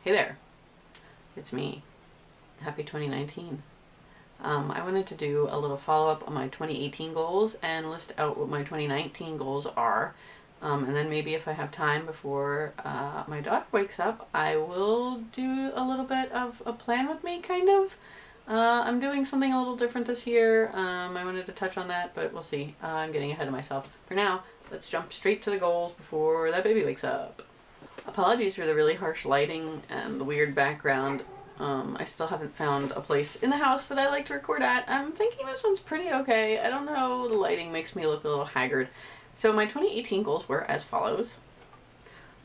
Hey there, it's me. Happy 2019. I wanted to do a little follow-up on my 2018 goals and list out what my 2019 goals are. And then maybe if I have time before my daughter wakes up, I will do a little bit of a plan with me, kind of. I'm doing something a little different this year. I wanted to touch on that, but we'll see. I'm getting ahead of myself. For now, let's jump straight to the goals before that baby wakes up. Apologies for the really harsh lighting and the weird background. I still haven't found a place in the house that I like to record at. I'm thinking this one's pretty okay. I don't know, the lighting makes me look a little haggard. So my 2018 goals were as follows.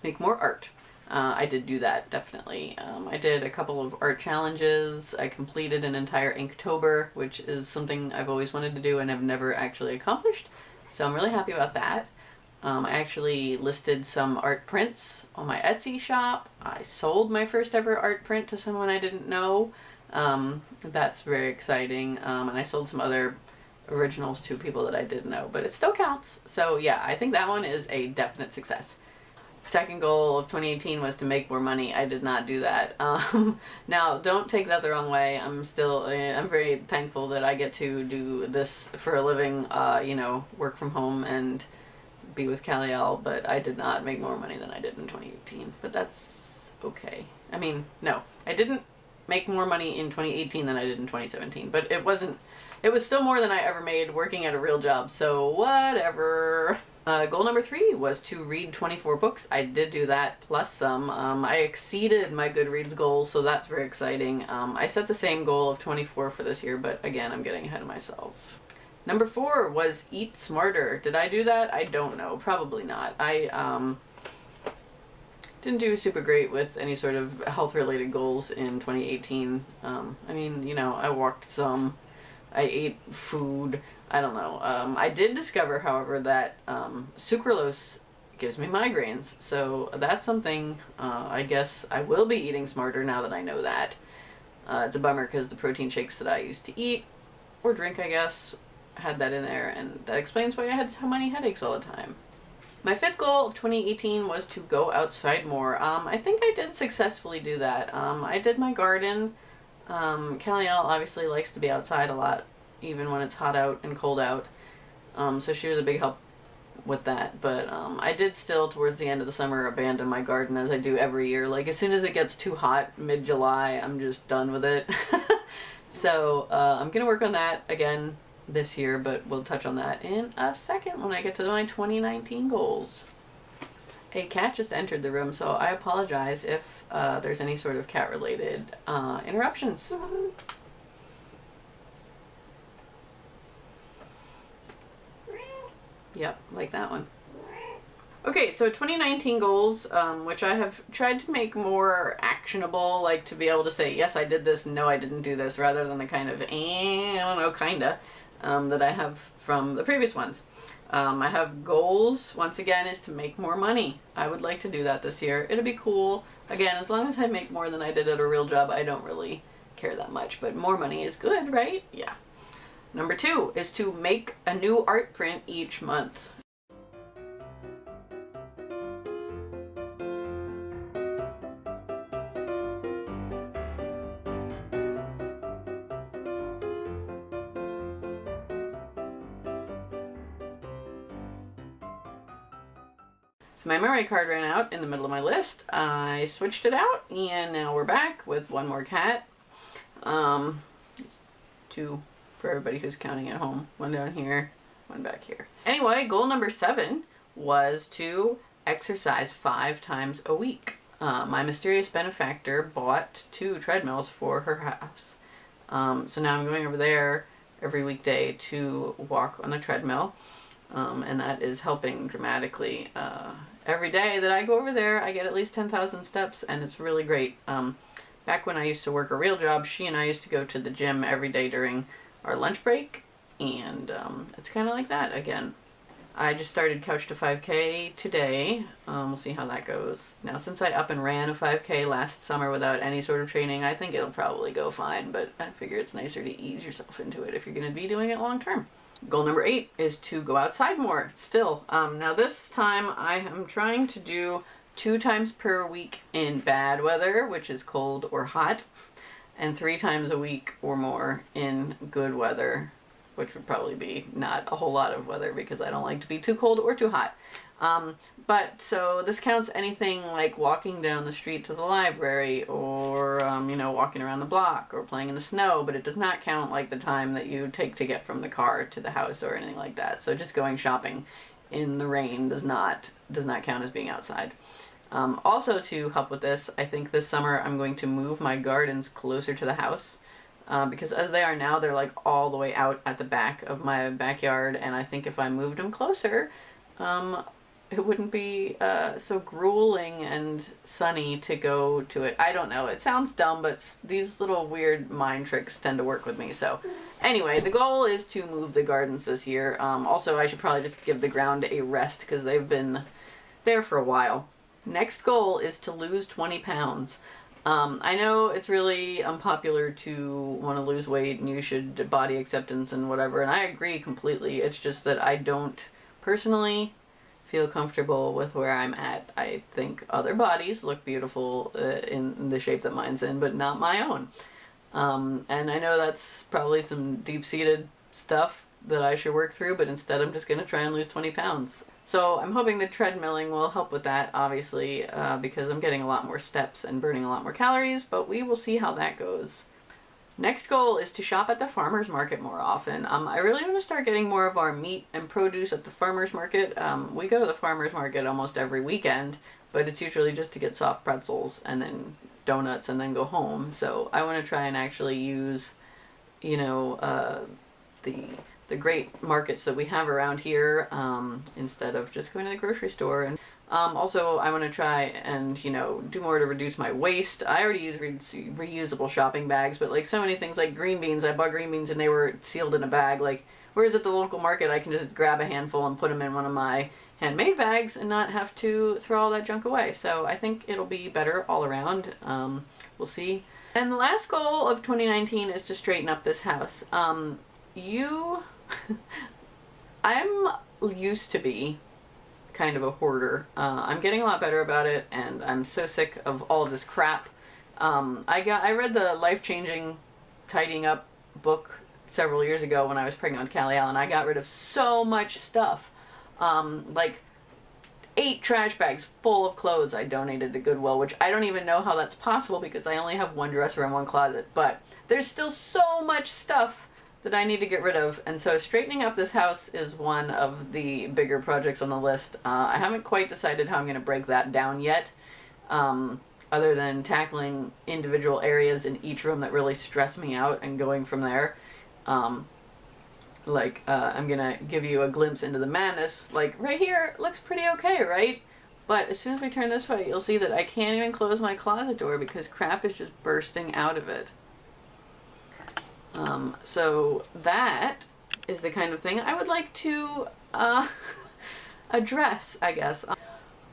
Make more art. I did do that, definitely. I did a couple of art challenges. I completed an entire Inktober, which is something I've always wanted to do and have never actually accomplished. So I'm really happy about that. I actually listed some art prints on my Etsy shop. I sold my first ever art print to someone I didn't know. That's very exciting. And I sold some other originals to people that I did know, but it still counts. So yeah, I think that one is a definite success. Second goal of 2018 was to make more money. I did not do that. Now, don't take that the wrong way. I'm very thankful that I get to do this for a living, work from home and be with Kaliel, but I did not make more money than I did in 2018, but that's okay. I mean, no, I didn't make more money in 2018 than I did in 2017, but it was still more than I ever made working at a real job, so whatever. Goal number 3 was to read 24 books. I did do that, plus some. I exceeded my Goodreads goal, so that's very exciting. I set the same goal of 24 for this year, but again, I'm getting ahead of myself. Number 4 was eat smarter. Did I do that? I don't know. Probably not. I didn't do super great with any sort of health-related goals in 2018. I walked some. I ate food. I don't know. I did discover, however, that sucralose gives me migraines. So that's something I guess I will be eating smarter now that I know that. It's a bummer because the protein shakes that I used to eat, or drink I guess, had that in there, and that explains why I had so many headaches all the time. My 5th goal of 2018 was to go outside more. I think I did successfully do that. I did my garden. Kaliel obviously likes to be outside a lot, even when it's hot out and cold out. So she was a big help with that. But I did still, towards the end of the summer, abandon my garden as I do every year. Like, as soon as it gets too hot, mid-July, I'm just done with it. So I'm going to work on that again this year, but we'll touch on that in a second when I get to my 2019 goals. A cat just entered the room, so I apologize if there's any sort of cat-related interruptions. Yep, like that one. Okay, so 2019 goals, which I have tried to make more actionable, like to be able to say, yes, I did this, no, I didn't do this, rather than the kind of, I don't know, kinda, that I have from the previous ones. I have goals, once again, is to make more money. I would like to do that this year. It'll be cool. Again, as long as I make more than I did at a real job, I don't really care that much, but more money is good, right? Yeah. Number 2 is to make a new art print each month. So my memory card ran out in the middle of my list. I switched it out, and now we're back with one more cat. 2 for everybody who's counting at home. 1 down here, 1 back here. Anyway, goal number 7 was to exercise 5 times a week. My mysterious benefactor bought 2 treadmills for her house. So now I'm going over there every weekday to walk on the treadmill. And that is helping dramatically. Every day that I go over there, I get at least 10,000 steps, and it's really great. Back when I used to work a real job, she and I used to go to the gym every day during our lunch break, and it's kind of like that again. I just started Couch to 5K today. We'll see how that goes. Now, since I up and ran a 5K last summer without any sort of training, I think it'll probably go fine, but I figure it's nicer to ease yourself into it if you're going to be doing it long term. Goal number 8 is to go outside more still. Now this time I am trying to do 2 times per week in bad weather, which is cold or hot, and 3 times a week or more in good weather, which would probably be not a whole lot of weather because I don't like to be too cold or too hot. But so this counts anything like walking down the street to the library or, you know, walking around the block or playing in the snow, but it does not count like the time that you take to get from the car to the house or anything like that. So just going shopping in the rain does not count as being outside. Also to help with this, I think this summer I'm going to move my gardens closer to the house. Because as they are now, they're like all the way out at the back of my backyard, and I think if I moved them closer, it wouldn't be so grueling and sunny to go to it. I don't know. It sounds dumb, but these little weird mind tricks tend to work with me. So anyway, the goal is to move the gardens this year. Also, I should probably just give the ground a rest because they've been there for a while. Next goal is to lose 20 pounds. I know it's really unpopular to want to lose weight and you should body acceptance and whatever, and I agree completely. It's just that I don't personally feel comfortable with where I'm at. I think other bodies look beautiful in the shape that mine's in, but not my own. And I know that's probably some deep-seated stuff that I should work through, but instead I'm just going to try and lose 20 pounds. So I'm hoping the treadmilling will help with that, obviously, because I'm getting a lot more steps and burning a lot more calories, but we will see how that goes. Next goal is to shop at the farmer's market more often. I really want to start getting more of our meat and produce at the farmer's market. We go to the farmer's market almost every weekend, but it's usually just to get soft pretzels and then donuts and then go home. So I want to try and actually use, you know, the great markets that we have around here instead of just going to the grocery store. And also I want to try and, you know, do more to reduce my waste. I already use reusable shopping bags, but like so many things like green beans, I bought green beans and they were sealed in a bag. Like, whereas at the local market I can just grab a handful and put them in one of my handmade bags and not have to throw all that junk away. So I think it'll be better all around. We'll see. And the last goal of 2019 is to straighten up this house. I'm used to be kind of a hoarder. I'm getting a lot better about it, and I'm so sick of all of this crap. I read the Life-Changing Tidying Up book several years ago when I was pregnant with Callie Allen. I got rid of so much stuff. Like 8 trash bags full of clothes I donated to Goodwill, which I don't even know how that's possible because I only have one dresser and one closet, but there's still so much stuff that I need to get rid of, and so straightening up this house is one of the bigger projects on the list. I haven't quite decided how I'm going to break that down yet, other than tackling individual areas in each room that really stress me out and going from there. I'm gonna give you a glimpse into the madness. Like, right here, it looks pretty okay, right? But as soon as we turn this way, you'll see that I can't even close my closet door because crap is just bursting out of it. So that is the kind of thing I would like to address, I guess.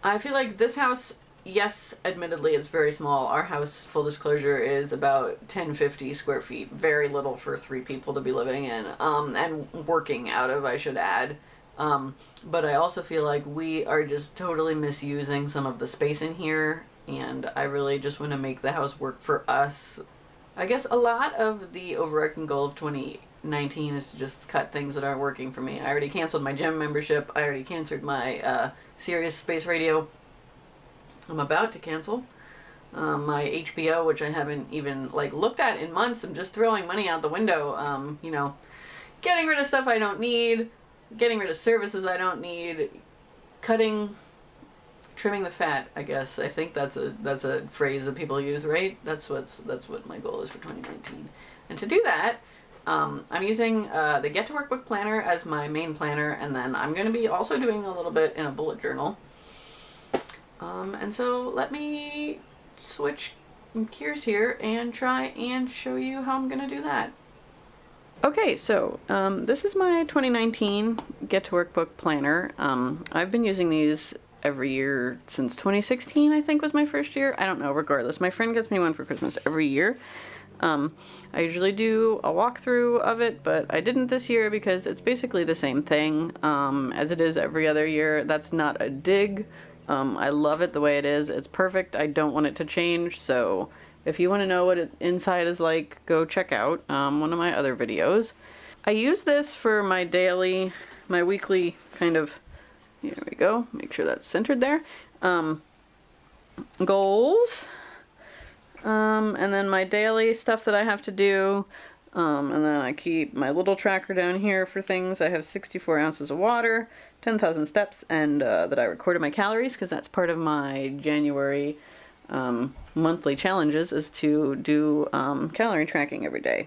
I feel like this house, yes, admittedly, it's very small. Our house, full disclosure, is about 1050 square feet. Very little for 3 people to be living in, and working out of, I should add. But I also feel like we are just totally misusing some of the space in here, and I really just want to make the house work for us. I guess a lot of the overarching goal of 2019 is to just cut things that aren't working for me. I already canceled my gym membership. I already canceled my Sirius Space Radio. I'm about to cancel my HBO, which I haven't even looked at in months. I'm just throwing money out the window. You know, getting rid of stuff I don't need, getting rid of services I don't need, trimming the fat, I guess. I think that's a phrase that people use, right? That's what my goal is for 2019. And to do that, I'm using the Get to Work Book Planner as my main planner, and then I'm going to be also doing a little bit in a bullet journal. And so let me switch gears here and try and show you how I'm going to do that. Okay, so this is my 2019 Get to Work Book Planner. I've been using these every year since 2016, I think was my first year. I don't know, regardless. My friend gets me one for Christmas every year. I usually do a walkthrough of it, but I didn't this year because it's basically the same thing as it is every other year. That's not a dig. I love it the way it is. It's perfect. I don't want it to change, so if you want to know what it inside is like, go check out one of my other videos. I use this for my weekly kind of, here we go, make sure that's centered there, goals, and then my daily stuff that I have to do, and then I keep my little tracker down here for things. I have 64 ounces of water, 10,000 steps, and that I recorded my calories, because that's part of my January monthly challenges, is to do calorie tracking every day.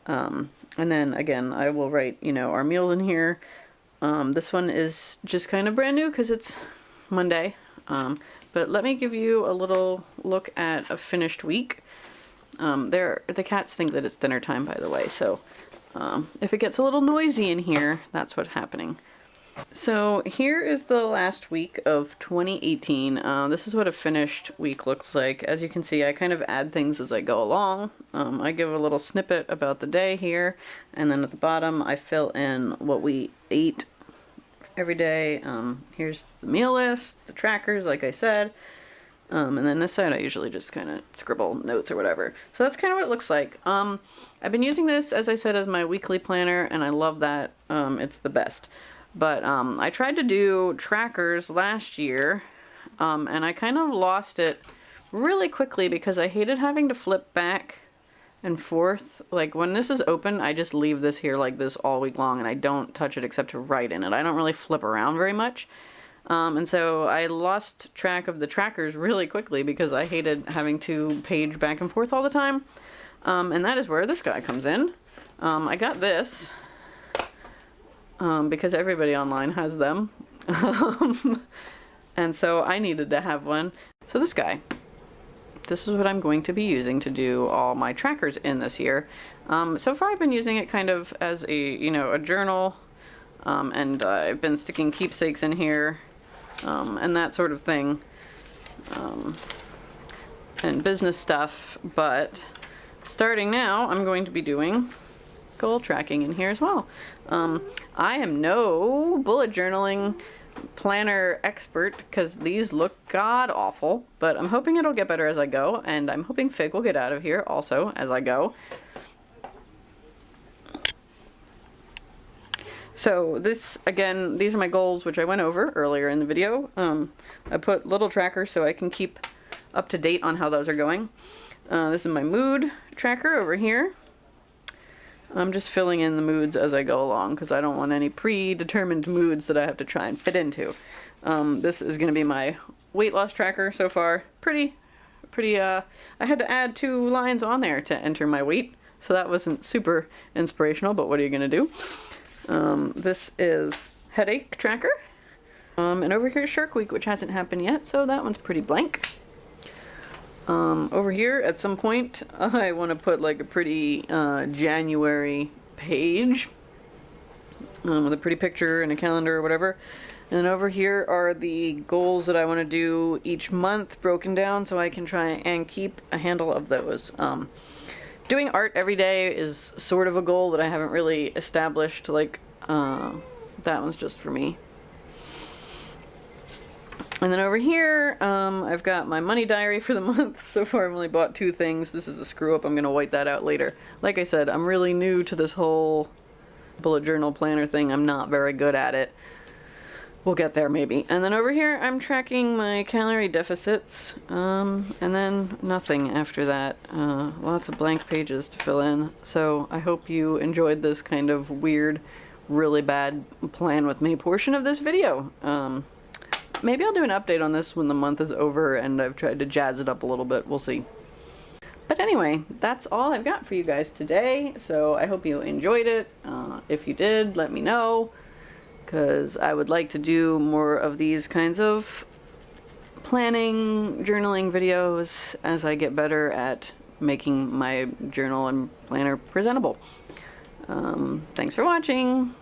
And then again, I will write, you know, our meals in here. This one is just kind of brand new because it's Monday. But let me give you a little look at a finished week. The cats think that it's dinner time, by the way, so if it gets a little noisy in here, that's what's happening. So here is the last week of 2018. This is what a finished week looks like. As you can see, I kind of add things as I go along. I give a little snippet about the day here, and then at the bottom I fill in what we ate every day. Here's the meal list, the trackers, like I said. And then this side I usually just kind of scribble notes or whatever. So that's kind of what it looks like. I've been using this, as I said, as my weekly planner, and I love that. It's the best. But I tried to do trackers last year, and I kind of lost it really quickly because I hated having to flip back and forth. Like when this is open, I just leave this here like this all week long, and I don't touch it except to write in it. I don't really flip around very much. And so I lost track of the trackers really quickly because I hated having to page back and forth all the time. And that is where this guy comes in. I got this because everybody online has them. And so I needed to have one. So this guy. This is what I'm going to be using to do all my trackers in this year. So far I've been using it kind of as a, you know, a journal. And I've been sticking keepsakes in here. And that sort of thing, and business stuff, but starting now I'm going to be doing goal tracking in here as well. I am no bullet journaling planner expert because these look god awful, but I'm hoping it'll get better as I go, and I'm hoping Fig will get out of here also as I go. So this, again, these are my goals, which I went over earlier in the video. I put little trackers so I can keep up to date on how those are going. This is my mood tracker over here. I'm just filling in the moods as I go along because I don't want any predetermined moods that I have to try and fit into. This is going to be my weight loss tracker so far. Pretty, I had to add 2 lines on there to enter my weight, so that wasn't super inspirational, but what are you going to do? This is headache tracker, and over here is Shark Week, which hasn't happened yet, so that one's pretty blank. Over here, at some point, I want to put like a pretty January page with a pretty picture and a calendar or whatever. And then over here are the goals that I want to do each month broken down so I can try and keep a handle of those. Doing art every day is sort of a goal that I haven't really established, like, that one's just for me. And then over here, I've got my money diary for the month. So far I've only bought 2 things. This is a screw up, I'm gonna white that out later. Like I said, I'm really new to this whole bullet journal planner thing. I'm not very good at it. We'll get there maybe. And then over here, I'm tracking my calorie deficits, and then nothing after that. Lots of blank pages to fill in. So I hope you enjoyed this kind of weird, really bad plan with me portion of this video. Maybe I'll do an update on this when the month is over and I've tried to jazz it up a little bit. We'll see. But anyway, that's all I've got for you guys today. So I hope you enjoyed it. If you did, let me know, because I would like to do more of these kinds of planning, journaling videos as I get better at making my journal and planner presentable. Thanks for watching.